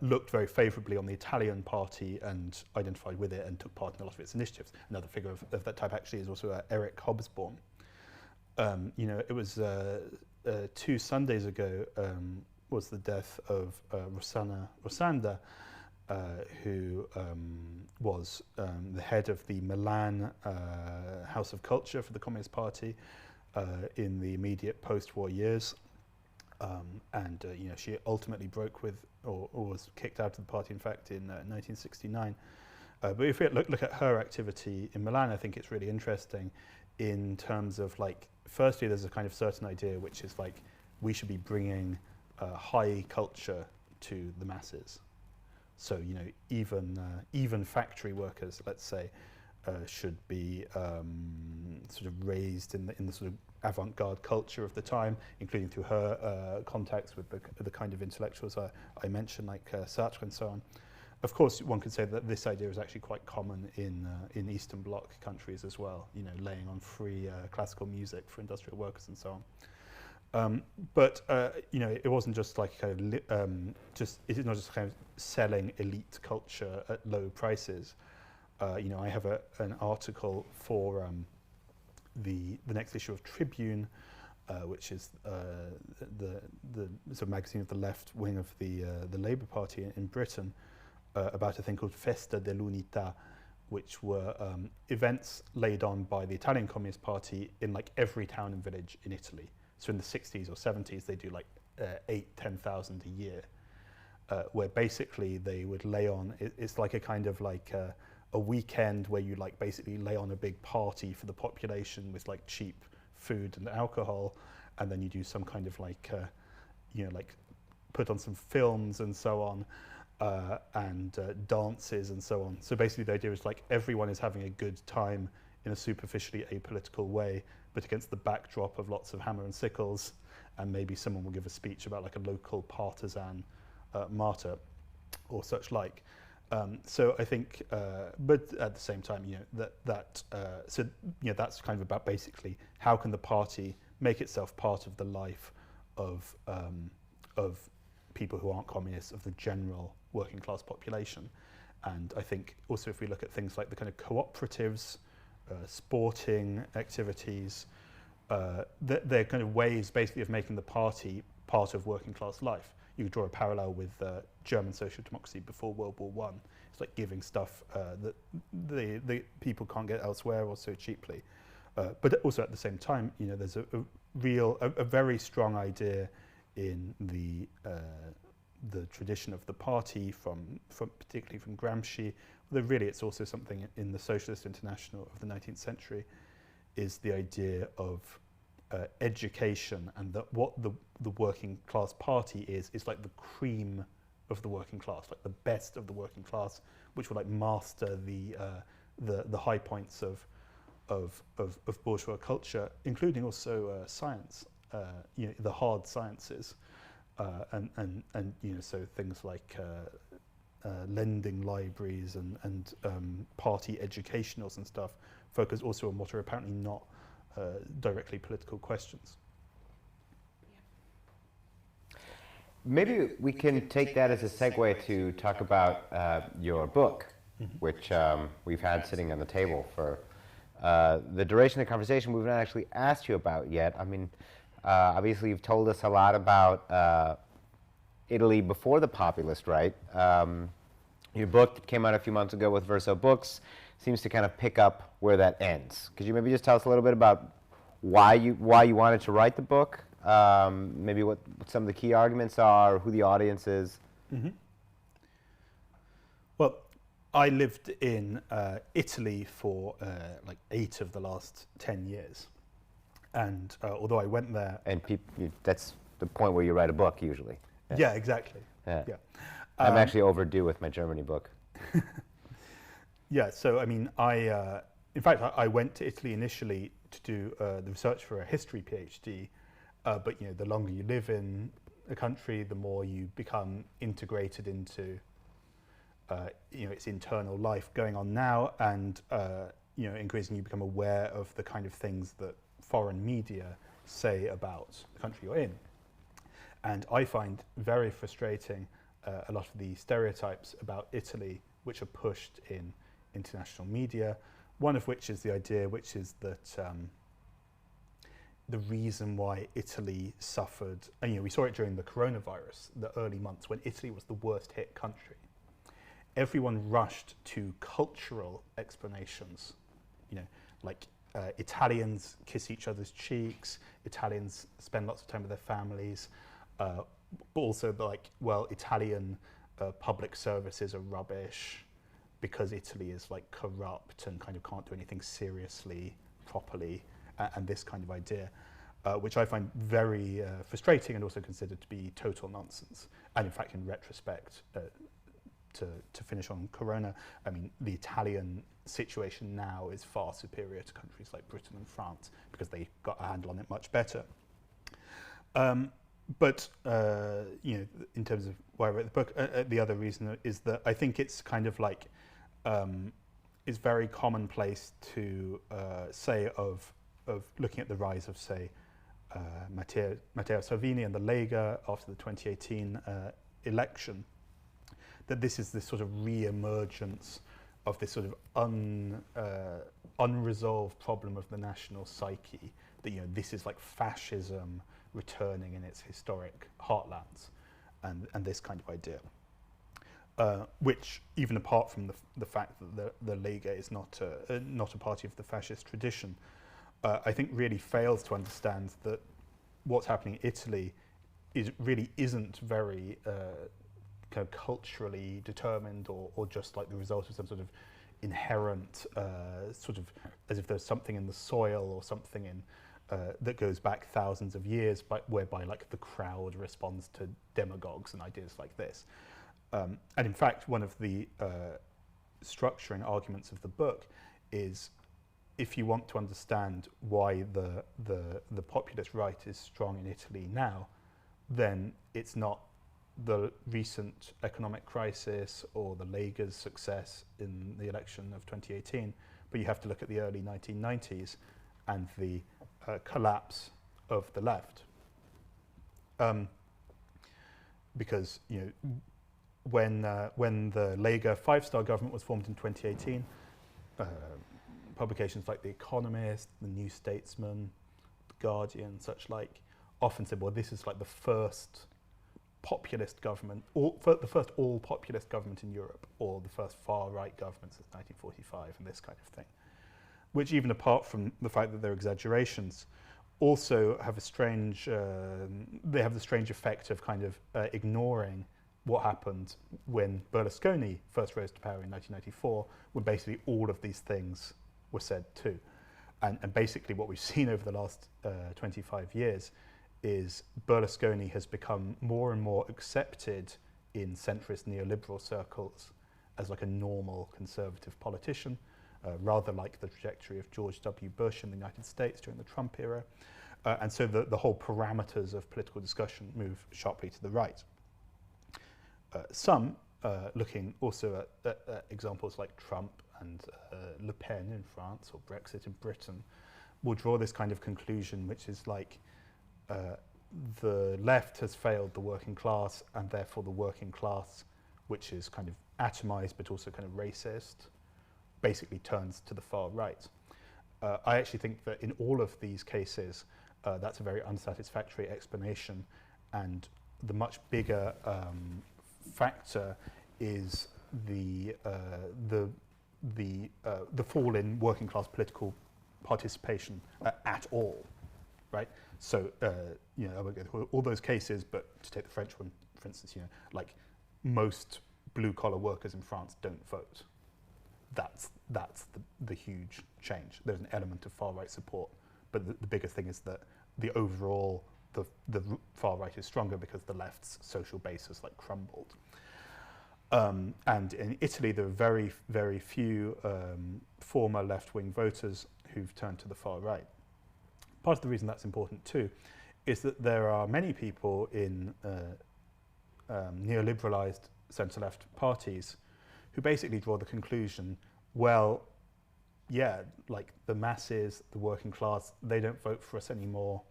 S2: looked very favourably on the Italian party and identified with it and took part in a lot of its initiatives. Another figure of that type actually is also Eric Hobsbawm. you know, it was 2 Sundays ago was the death of Rosanda, who was the head of the Milan House of Culture for the Communist Party in the immediate post-war years. And you know, she ultimately broke with, or was kicked out of the party, in fact, in 1969. But if we look at her activity in Milan, I think it's really interesting in terms of, like, firstly, there's a kind of certain idea which is like we should be bringing high culture to the masses. So, you know, even factory workers, let's say, should be sort of raised in the sort of avant-garde culture of the time, including through her contacts with the kind of intellectuals I mentioned, like Sartre and so on. Of course, one could say that this idea is actually quite common in Eastern Bloc countries as well, you know, laying on free classical music for industrial workers and so on. But you know, it wasn't just like kind of it's not just kind of selling elite culture at low prices. You know, I have an article for the next issue of Tribune, which is the sort of magazine of the left wing of the Labour Party in Britain, about a thing called Festa dell'Unità, which were events laid on by the Italian Communist Party in like every town and village in Italy. So in the 60s or 70s, they do like 8,000-10,000 a year, where basically they would lay on, it's like a kind of like a weekend where you like basically lay on a big party for the population with like cheap food and alcohol, and then you do some kind of like, you know, like put on some films and so on, and dances and so on. So basically the idea is like everyone is having a good time in a superficially apolitical way, but against the backdrop of lots of hammer and sickles, and maybe someone will give a speech about like a local partisan martyr or such like. So I think, but at the same time, you know, so you know, that's kind of about basically how can the party make itself part of the life of people who aren't communists, of the general working class population. And I think also if we look at things like the kind of cooperatives, sporting activities, they're kind of ways basically of making the party part of working class life. You could draw a parallel with German social democracy before World War I. It's like giving stuff that the people can't get elsewhere or so cheaply. But also at the same time, you know, there's a very strong idea in the tradition of the party from particularly from Gramsci. Though really it's also something in the Socialist International of the 19th century, is the idea of education, and that what the working class party is like the cream of the working class, like the best of the working class, which will like master the high points of bourgeois culture, including also science, you know, the hard sciences, and you know, so things like lending libraries and party educationals and stuff focus also on what are apparently not directly political questions.
S1: Maybe we can take that as a segue to talk about your book, which we've had sitting on the table for the duration of the conversation. We've not actually asked you about yet. I mean, obviously you've told us a lot about Italy before the populist right. Your book came out a few months ago with Verso Books, seems to kind of pick up where that ends. Could you maybe just tell us a little bit about why you wanted to write the book, maybe what some of the key arguments are, who the audience is?
S2: Mm-hmm. Well, I lived in Italy for like 8 of the last 10 years, and although I went there,
S1: and that's the point where you write a book usually.
S2: Yeah, exactly.
S1: Yeah.
S2: Yeah.
S1: I'm actually overdue with my Germany book.
S2: Yeah, so I mean, in fact, I went to Italy initially to do the research for a history PhD, but you know, the longer you live in a country, the more you become integrated into you know, its internal life going on now, and you know, increasingly you become aware of the kind of things that foreign media say about the country you're in. And I find very frustrating a lot of the stereotypes about Italy which are pushed in international media, one of which is the idea which is that the reason why Italy suffered, and we saw it during the coronavirus, the early months when Italy was the worst hit country. Everyone rushed to cultural explanations, like Italians kiss each other's cheeks, Italians spend lots of time with their families, but also Italian public services are rubbish because Italy is like corrupt and kind of can't do anything seriously, properly, and this kind of idea, which I find very frustrating and also considered to be total nonsense. And in fact, in retrospect, to finish on Corona, I mean, the Italian situation now is far superior to countries like Britain and France because they got a handle on it much better. But in terms of why I wrote the book, the other reason is that I think it's kind of like it's very commonplace to say of looking at the rise of, say, Matteo Salvini and the Lega after the 2018 election, that this is this sort of re-emergence of this sort of unresolved problem of the national psyche, that this is like fascism returning in its historic heartlands, and this kind of idea, which, even apart from the fact that the Lega is not a party of the fascist tradition, I think really fails to understand that what's happening in Italy really isn't very kind of culturally determined or just like the result of some sort of inherent sort of, as if there's something in the soil or something in that goes back thousands of years, whereby like the crowd responds to demagogues and ideas like this. And in fact, one of the structuring arguments of the book is, if you want to understand why the populist right is strong in Italy now, then it's not the recent economic crisis or the Lega's success in the election of 2018, but you have to look at the early 1990s and the collapse of the left. Because when the Lega five-star government was formed in 2018, publications like The Economist, The New Statesman, The Guardian, such like, often said, well, this is like the first populist government, the first all-populist government in Europe, or the first far-right government since 1945, and this kind of thing. Which, even apart from the fact that they're exaggerations, also have a strange, they have the strange effect of kind of ignoring what happened when Berlusconi first rose to power in 1994, when basically all of these things were said too. And basically what we've seen over the last 25 years is Berlusconi has become more and more accepted in centrist neoliberal circles as like a normal conservative politician, rather like the trajectory of George W. Bush in the United States during the Trump era. And so the whole parameters of political discussion move sharply to the right. Some, looking also at examples like Trump and Le Pen in France or Brexit in Britain, will draw this kind of conclusion, which is like the left has failed the working class, and therefore the working class, which is kind of atomized but also kind of racist, basically turns to the far right. I actually think that in all of these cases, that's a very unsatisfactory explanation, and the much bigger factor is the fall in working class political participation at all, right? So I won't go through all those cases, but to take the French one, for instance, like most blue-collar workers in France don't vote. That's the huge change. There's an element of far-right support, but the bigger thing is that the overall, the far right is stronger because the left's social base has like crumbled. And in Italy, there are very, very few former left-wing voters who've turned to the far right. Part of the reason that's important too is that there are many people in neoliberalized centre-left parties who basically draw the conclusion, well, yeah, like the masses, the working class, they don't vote for us anymore.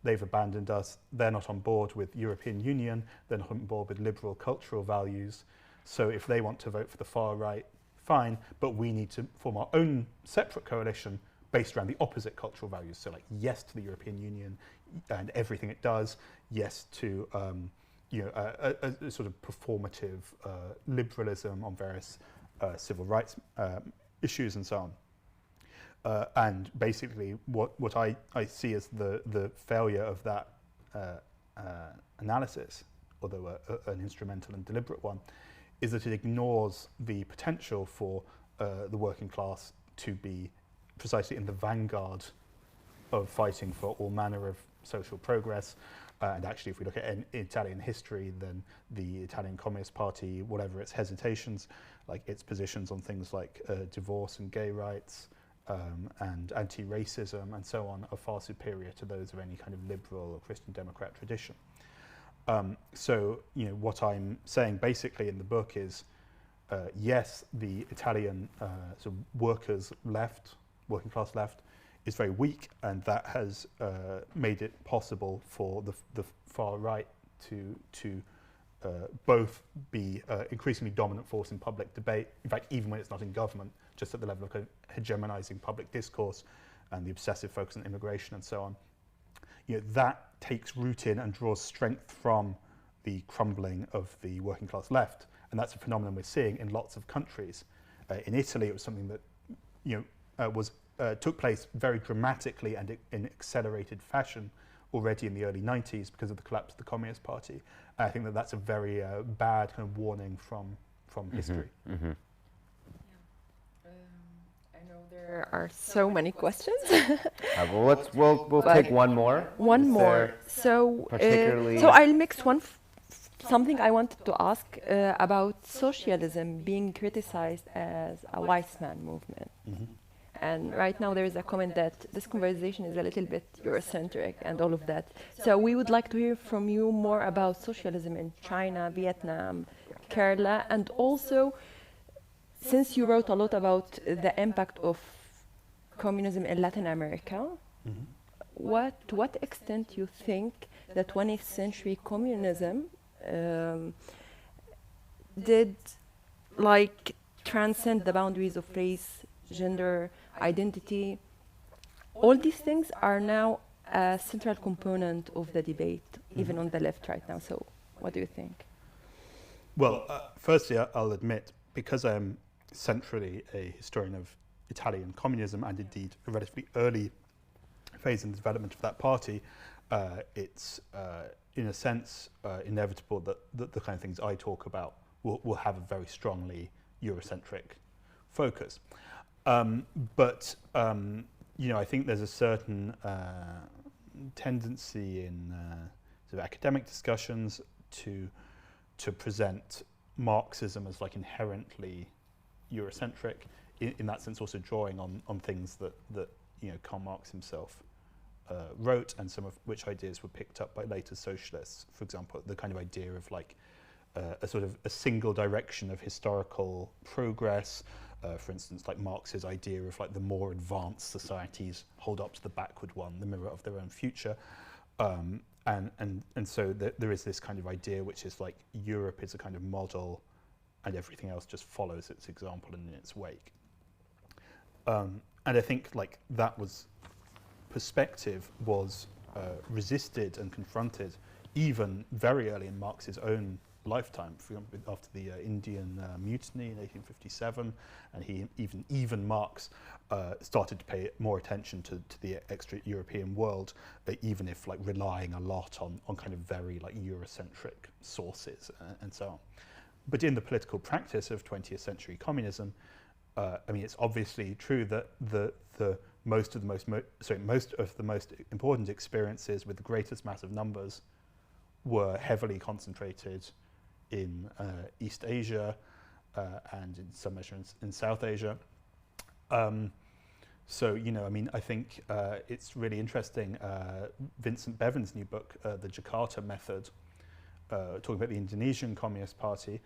S2: They've abandoned us. They're not on board with European Union. They're not on board with liberal cultural values. So if they want to vote for the far right, fine, but we need to form our own separate coalition based around the opposite cultural values. So like yes to the European Union and everything it does, yes to a sort of performative liberalism on various civil rights issues and so on. And basically what I see as the failure of that analysis, although an instrumental and deliberate one, is that it ignores the potential for the working class to be precisely in the vanguard of fighting for all manner of social progress. And actually, if we look at Italian history, then the Italian Communist Party, whatever its hesitations, like its positions on things like divorce and gay rights and anti-racism and so on, are far superior to those of any kind of liberal or Christian Democrat tradition. So, what I'm saying basically in the book is, yes, the Italian sort of working class left, is very weak, and that has made it possible for the far right to both be increasingly dominant force in public debate. In fact, even when it's not in government, just at the level of kind of hegemonizing public discourse and the obsessive focus on immigration and so on. That takes root in and draws strength from the crumbling of the working class left, and that's a phenomenon we're seeing in lots of countries. In Italy, it was something that took place very dramatically and in accelerated fashion already in the early 90s because of the collapse of the Communist Party. I think that that's a very bad kind of warning from history.
S4: I know there are so many questions.
S1: Well, we'll take one more.
S4: One more. So
S1: particularly
S4: I'll mix something I wanted to ask about socialism being criticized as a wise man movement. And right now there is a comment that this conversation is a little bit Eurocentric and all of that. So we would like to hear from you more about socialism in China, Vietnam, Kerala, and also, since you wrote a lot about the impact of communism in Latin America, to what extent you think that 20th century communism did transcend the boundaries of race, gender, identity? All these things are now a central component of the debate, even on the left right now. So what do you think?
S2: Well, firstly, I'll admit, because I'm centrally a historian of Italian communism and indeed a relatively early phase in the development of that party, it's in a sense inevitable that the kind of things I talk about will have a very strongly Eurocentric focus. But I think there's a certain tendency in sort of academic discussions to present Marxism as inherently Eurocentric, in that sense also drawing on things that Karl Marx himself wrote, and some of which ideas were picked up by later socialists. For example, the kind of idea of a sort of a single direction of historical progress. For instance, Marx's idea of the more advanced societies hold up to the backward one, the mirror of their own future. And so there is this kind of idea which is Europe is a kind of model and everything else just follows its example and in its wake. And I think that perspective was resisted and confronted even very early in Marx's own lifetime, for example, after the Indian mutiny in 1857, and even Marx started to pay more attention to the extra-European world, even if relying a lot on kind of very Eurocentric sources and so on. But in the political practice of 20th century communism, it's obviously true that most of the most important experiences with the greatest mass of numbers were heavily concentrated in East Asia and in some measure in South Asia. I think it's really interesting. Vincent Bevan's new book, The Jakarta Method, talking about the Indonesian Communist Party,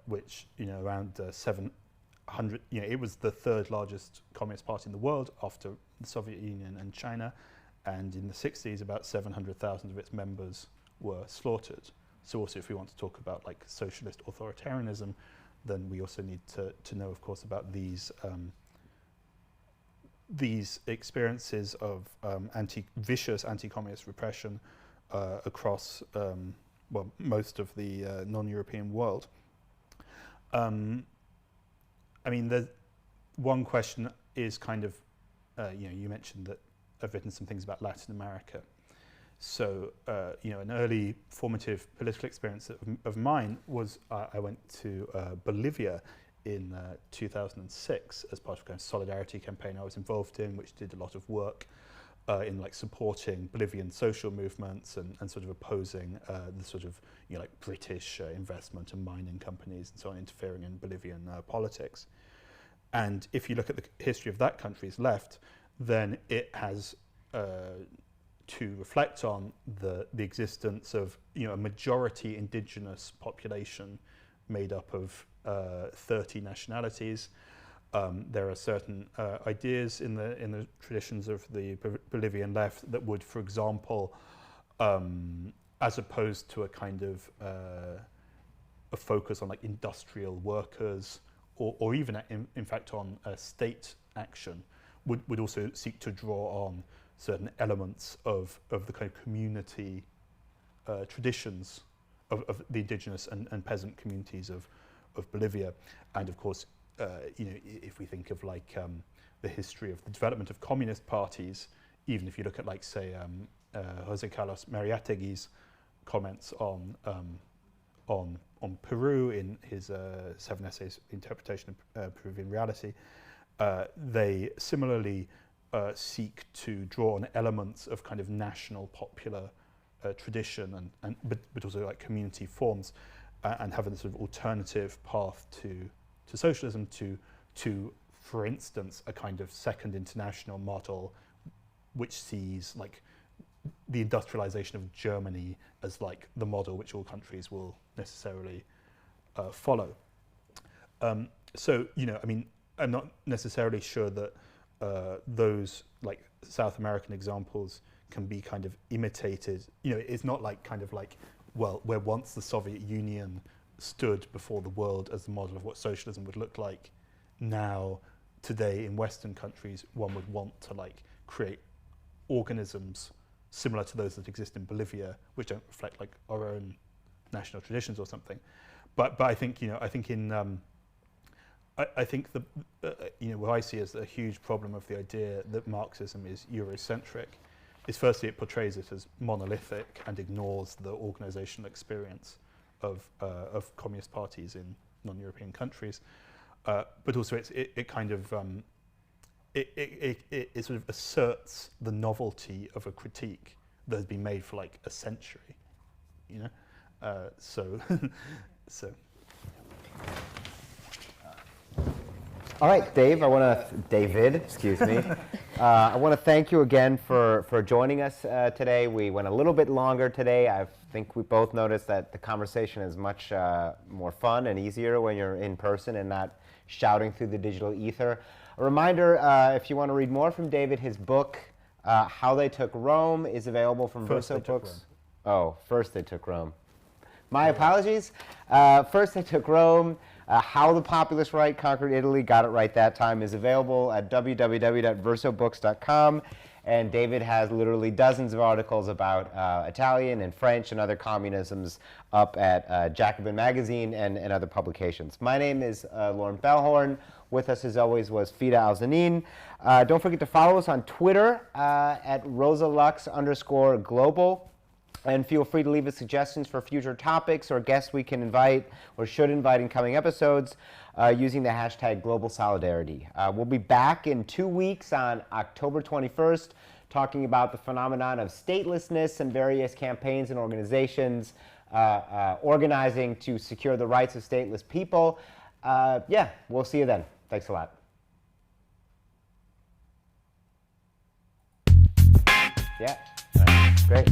S2: which around 700, it was the third largest communist party in the world after the Soviet Union and China, and in the 60s about 700,000 of its members were slaughtered. So also, if we want to talk about socialist authoritarianism, then we also need to know, of course, about these these experiences of vicious anti-communist repression across most of the non-European world. I mean, the one question is kind of, you mentioned that I've written some things about Latin America. So, an early formative political experience of mine was I went to Bolivia in 2006 as part of a kind of solidarity campaign I was involved in, which did a lot of work in like supporting Bolivian social movements and sort of opposing the sort of British investment and mining companies and so on interfering in Bolivian politics. And if you look at the history of that country's left, then it has to reflect on the existence of a majority indigenous population made up of 30 nationalities. There are certain ideas in the traditions of the Bolivian left that would, for example, as opposed to a kind of a focus on like industrial workers, or even in fact on state action, would also seek to draw on certain elements of the kind of community traditions of the indigenous and peasant communities of Bolivia. And of course, if we think of like the history of the development of communist parties, even if you look at like say Jose Carlos Mariátegui's comments on Peru in his 7 essays interpretation of Peruvian reality, they similarly seek to draw on elements of kind of national popular tradition but also like community forms, and have a sort of alternative path to socialism, to for instance a kind of second international model which sees like the industrialization of Germany as like the model which all countries will necessarily follow. So I mean, I'm not necessarily sure that those like South American examples can be kind of imitated. It's not like kind of like, well, where once the Soviet Union stood before the world as the model of what socialism would look like, now today in Western countries one would want to like create organisms similar to those that exist in Bolivia, which don't reflect like our own national traditions or something. But I think I think what I see as a huge problem of the idea that Marxism is Eurocentric is firstly it portrays it as monolithic and ignores the organizational experience of communist parties in non-European countries, but also it kind of it sort of asserts the novelty of a critique that has been made for like a century, so.
S1: All right, David, excuse me. I want to thank you again for joining us today. We went a little bit longer today. I think we both noticed that the conversation is much more fun and easier when you're in person and not shouting through the digital ether. A reminder, if you want to read more from David, his book, How They Took Rome, is available from Verso Books. Oh, First They Took Rome. My apologies. First They Took Rome. How the Populist Right Conquered Italy, got it right that time, is available at www.versobooks.com. And David has literally dozens of articles about Italian and French and other communisms up at Jacobin magazine and other publications. My name is Lauren Bellhorn. With us, as always, was Fida Al-Zanin. Don't forget to follow us on Twitter at Rosa-Lux_global. And feel free to leave us suggestions for future topics or guests we can invite or should invite in coming episodes using the hashtag Global Solidarity. We'll be back in 2 weeks on October 21st talking about the phenomenon of statelessness and various campaigns and organizations organizing to secure the rights of stateless people. Yeah, we'll see you then. Thanks a lot. Yeah, all right. Great.